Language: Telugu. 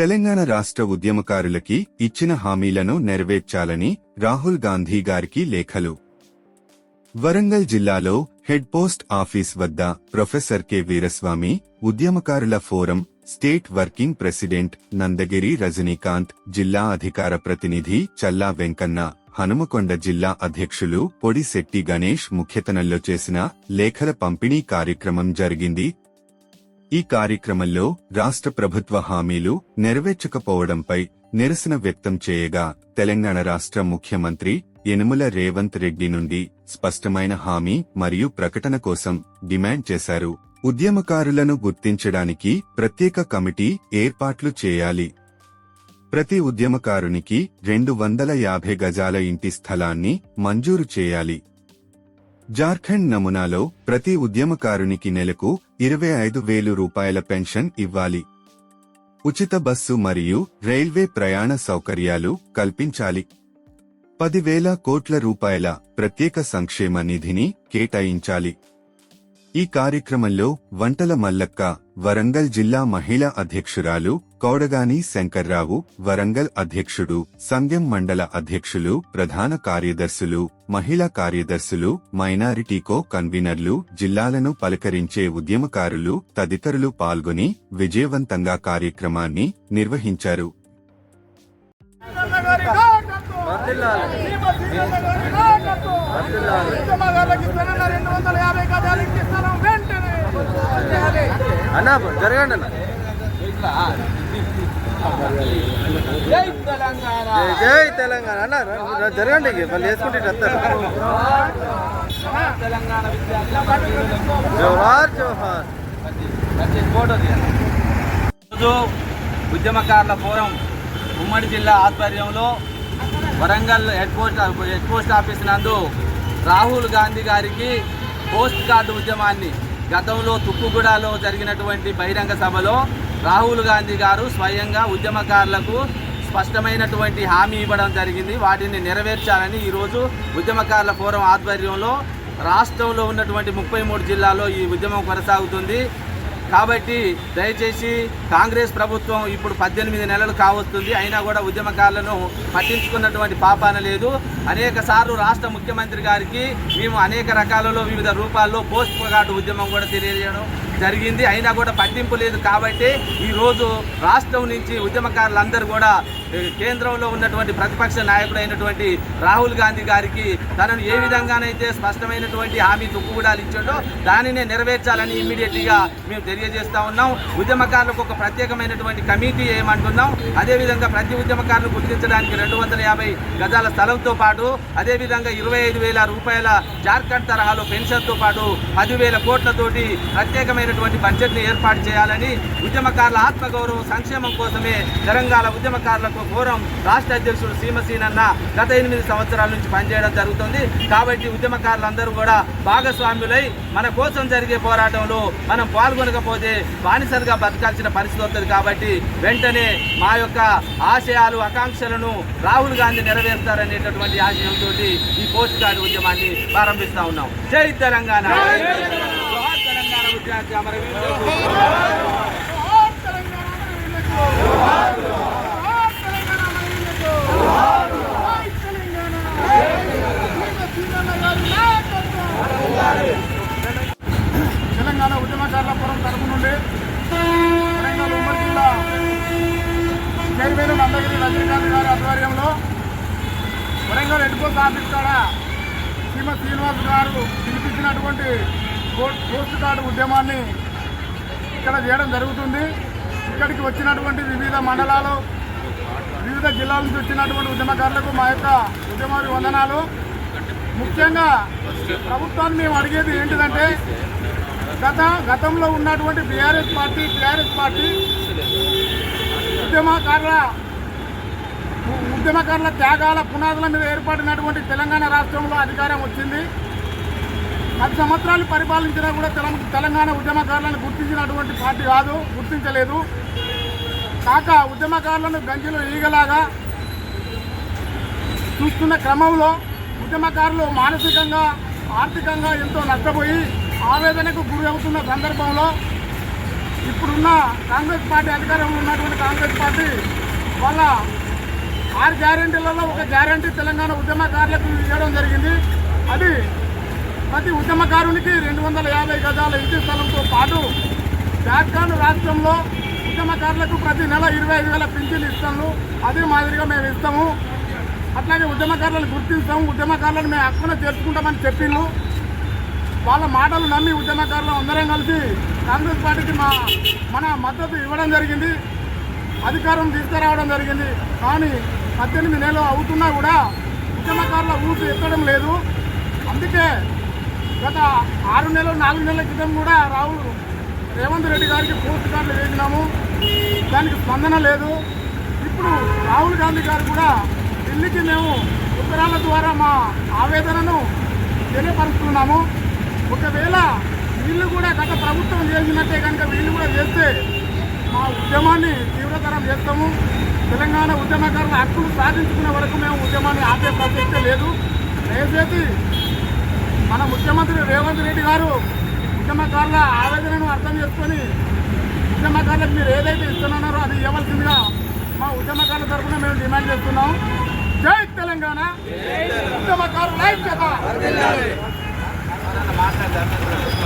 తెలంగాణ రాష్ట్ర ఉద్యమకారులకి ఇచ్చిన హామీలను నెరవేర్చాలని రాహుల్ గాంధీ గారికి లేఖలు. వరంగల్ జిల్లాలో హెడ్ పోస్ట్ ఆఫీస్ వద్ద ప్రొఫెసర్ కె వీరస్వామి, ఉద్యమకారుల forum state working president Nandagiri Rajinikanth, జిల్లా అధికార ప్రతినిధి చల్లా వెంకన్న, హనుమకొండ జిల్లా అధ్యక్షులు పొడిశెట్టి గణేష్ ముఖ్యతనంలో చేసిన లేఖల పంపిణీ కార్యక్రమం జరిగింది. ఈ కార్యక్రమంలో రాష్ట్ర ప్రభుత్వ హామీలు నెరవేర్చకపోవడంపై నిరసన వ్యక్తం చేయగా తెలంగాణ రాష్ట్ర ముఖ్యమంత్రి యనుమల రేవంత్ రెడ్డి నుండి స్పష్టమైన హామీ మరియు ప్రకటన కోసం డిమాండ్ చేశారు. ఉద్యమకారులను గుర్తించడానికి ప్రత్యేక కమిటీ ఏర్పాట్లు చేయాలి. ప్రతి ఉద్యమకారునికి 250 గజాల ఇంటి స్థలాన్ని మంజూరు చేయాలి. జార్ఖండ్ నమూనాలో ప్రతి ఉద్యమకారునికి నెలకు 25,000 రూపాయల పెన్షన్ ఇవ్వాలి. ఉచిత బస్సు మరియు రైల్వే ప్రయాణ సౌకర్యాలు కల్పించాలి. 10,000 కోట్ల రూపాయల ప్రత్యేక సంక్షేమ నిధిని కేటాయించాలి. ఈ కార్యక్రమంలో వంటల మల్లక్క, వరంగల్ జిల్లా మహిళా అధ్యక్షురాలు కౌడగాని శంకర్రావు, వరంగల్ అధ్యక్షుడు, సంఘం మండల అధ్యక్షులు, ప్రధాన కార్యదర్శులు, మహిళా కార్యదర్శులు, మైనారిటీకో కన్వీనర్లు, జిల్లాలను పలకరించే ఉద్యమకారులు తదితరులు పాల్గొని విజయవంతంగా కార్యక్రమాన్ని నిర్వహించారు. జరగండి జై తెలంగాణ అన్న, జరగండి వాళ్ళు వేసుకుంటే జోహార్ జోహార్. ఉద్యమకారుల ఫోరం ఉమ్మడి జిల్లా ఆధ్వర్యంలో వరంగల్ హెడ్ పోస్ట్ ఆఫీస్ నందు రాహుల్ గాంధీ గారికి పోస్ట్ కార్డు ఉద్యమాన్ని గతంలో తుక్కుగూడలో జరిగినటువంటి బహిరంగ సభలో రాహుల్ గాంధీ గారు స్వయంగా ఉద్యమకారులకు స్పష్టమైనటువంటి హామీ ఇవ్వడం జరిగింది. వాటిని నెరవేర్చాలని ఈరోజు ఉద్యమకారుల ఫోరం ఆధ్వర్యంలో రాష్ట్రంలో ఉన్నటువంటి 33 జిల్లాల్లో ఈ ఉద్యమం కొనసాగుతుంది. కాబట్టి దయచేసి కాంగ్రెస్ ప్రభుత్వం ఇప్పుడు 18 నెలలు కావస్తుంది, అయినా కూడా ఉద్యమకారులను పట్టించుకున్నటువంటి పాపాన లేదు. అనేక సార్లు రాష్ట్ర ముఖ్యమంత్రి గారికి మేము అనేక రకాలలో వివిధ రూపాల్లో పోస్ట్ కార్డు ఉద్యమం కూడా తెలియజేయడం జరిగింది, అయినా కూడా పట్టింపు లేదు. కాబట్టి ఈరోజు రాష్ట్రం నుంచి ఉద్యమకారులందరూ కూడా కేంద్రంలో ఉన్నటువంటి ప్రతిపక్ష నాయకుడైనటువంటి రాహుల్ గాంధీ గారికి తనను ఏ విధంగానైతే స్పష్టమైనటువంటి హామీ తుక్కుగూడాలు ఇచ్చాడో దానినే నెరవేర్చాలని ఇమ్మీడియట్గా మేము తెలియజేస్తా ఉన్నాం. ఉద్యమకారులకు ఒక ప్రత్యేకమైనటువంటి కమిటీ ఏమంటున్నాం. అదేవిధంగా ప్రతి ఉద్యమకారులను గుర్తించడానికి 250 గజాల స్థలంతో పాటు అదేవిధంగా 25,000 రూపాయల జార్ఖండ్ తరహాలో పెన్షన్తో పాటు 10,000 కోట్లతోటి ప్రత్యేకమైనటువంటి బడ్జెట్ని ఏర్పాటు చేయాలని ఉద్యమకారుల ఆత్మగౌరవ సంక్షేమం కోసమే తెలంగాణ ఉద్యమకారులకు ఫోరం రాష్ట్ర అధ్యక్షుడు సీమసీనన్న గత 8 సంవత్సరాల నుంచి పనిచేయడం జరుగుతుంది. కాబట్టి ఉద్యమకారులందరూ కూడా భాగస్వాములై మన కోసం జరిగే పోరాటంలో మనం పాల్గొనకపోతే బానిసలుగా బతకాల్సిన పరిస్థితి వస్తుంది. కాబట్టి వెంటనే మా యొక్క ఆశయాలు ఆకాంక్షలను రాహుల్ గాంధీ నెరవేర్తారనేటటువంటి ఆశయంతో ఈ పోస్ట్ కార్డు ఉద్యమాన్ని ప్రారంభిస్తా ఉన్నాం. జై తెలంగాణ. తెలంగాణ విద్యార్థి అమరవీరులకు తెలంగాణ ఉద్యమకారుల ఫోరం తరపు నుండి వరంగల్ ఉమ్మడి జిల్లా చైర్మన్ నందగిరి రజనీకాంత్ గారి ఆధ్వర్యంలో వరంగల్ హెడ్ పోస్ట్ ఆఫీస్ కాడ శ్రీనివాస్ గారు పిలిపించినటువంటి పోస్ట్ కార్డు ఉద్యమాన్ని ఇక్కడ చేయడం జరుగుతుంది. ఇక్కడికి వచ్చినటువంటి వివిధ మండలాలు, వివిధ జిల్లాల నుంచి వచ్చినటువంటి ఉద్యమకారులకు మా యొక్క ఉద్యమాభివందనాలు. ముఖ్యంగా ప్రభుత్వాన్ని మేము అడిగేది ఏంటిదంటే గతంలో ఉన్నటువంటి టీఆర్ఎస్ పార్టీ ఉద్యమకారుల త్యాగాల పునాదుల మీద ఏర్పడినటువంటి తెలంగాణ రాష్ట్రంలో అధికారం వచ్చింది. 10 సంవత్సరాలు పరిపాలించినా కూడా తెలంగాణ ఉద్యమకారులను గుర్తించినటువంటి పార్టీ కాదు, గుర్తించలేదు. కాక ఉద్యమకారులను గంజిలో ఈగలాగా చూస్తున్న క్రమంలో ఉద్యమకారులు మానసికంగా, ఆర్థికంగా ఎంతో నష్టపోయి ఆవేదనకు గురి అవుతున్న సందర్భంలో ఇప్పుడున్న కాంగ్రెస్ పార్టీ అధికారంలో ఉన్నటువంటి కాంగ్రెస్ పార్టీ వాళ్ళ 6 గ్యారెంటీలలో ఒక గ్యారెంటీ తెలంగాణ ఉద్యమకారులకు ఇవ్వడం జరిగింది. అది ప్రతి ఉద్యమకారునికి 250 గజాల ఇంటి స్థలంతో పాటు జార్ఖండ్ రాష్ట్రంలో ఉద్యమకారులకు ప్రతి నెల 25,000 పింఛన్లు ఇస్తాము. అదే మాదిరిగా మేము ఇస్తాము. అట్లాగే ఉద్యమకారులను గుర్తిస్తాము. ఉద్యమకారులను మేము హక్కున చేర్చుకుంటామని చెప్పిండ్రు. వాళ్ళ మాటలు నమ్మి ఉద్యమకారులు అందరం కలిసి కాంగ్రెస్ పార్టీకి మన మద్దతు ఇవ్వడం జరిగింది. అధికారం తీసుకురావడం జరిగింది. కానీ 18 నెలలు అవుతున్నా కూడా ఉద్యమకారుల ఊసు ఎక్కడం లేదు. అందుకే గత 6 నెలలు 4 నెలల క్రితం కూడా రేవంత్ రెడ్డి గారికి పోస్ట్ కార్డులు వేసినాము. దానికి స్పందన లేదు. ఇప్పుడు రాహుల్ గాంధీ గారు కూడా ఢిల్లీకి మేము ఉత్తరాల ద్వారా మా ఆవేదనను తెలియపరుస్తున్నాము. ఒకవేళ వీళ్ళు కూడా గత ప్రభుత్వం చేసినట్టే కనుక వీళ్ళు కూడా చేస్తే మా ఉద్యమాన్ని తీవ్రతరం చేస్తాము. తెలంగాణ ఉద్యమకారుల హక్కులు సాధించుకునే వరకు మేము ఉద్యమాన్ని ఆపే ప్రసక్తే లేదు. దయచేసి మన ముఖ్యమంత్రి రేవంత్ రెడ్డి గారు ఉద్యమకారుల ఆవేదనను అర్థం చేసుకొని ఉద్యమకారులకు మీరు ఏదైతే ఇస్తున్నారో అది ఇవ్వవలసిందిగా మా ఉద్యమకారుల తరఫున మేము డిమాండ్ చేస్తున్నాం. జై తెలంగాణ, ఉద్యమకారుల ఐక్యత. మాట్లాడదాం.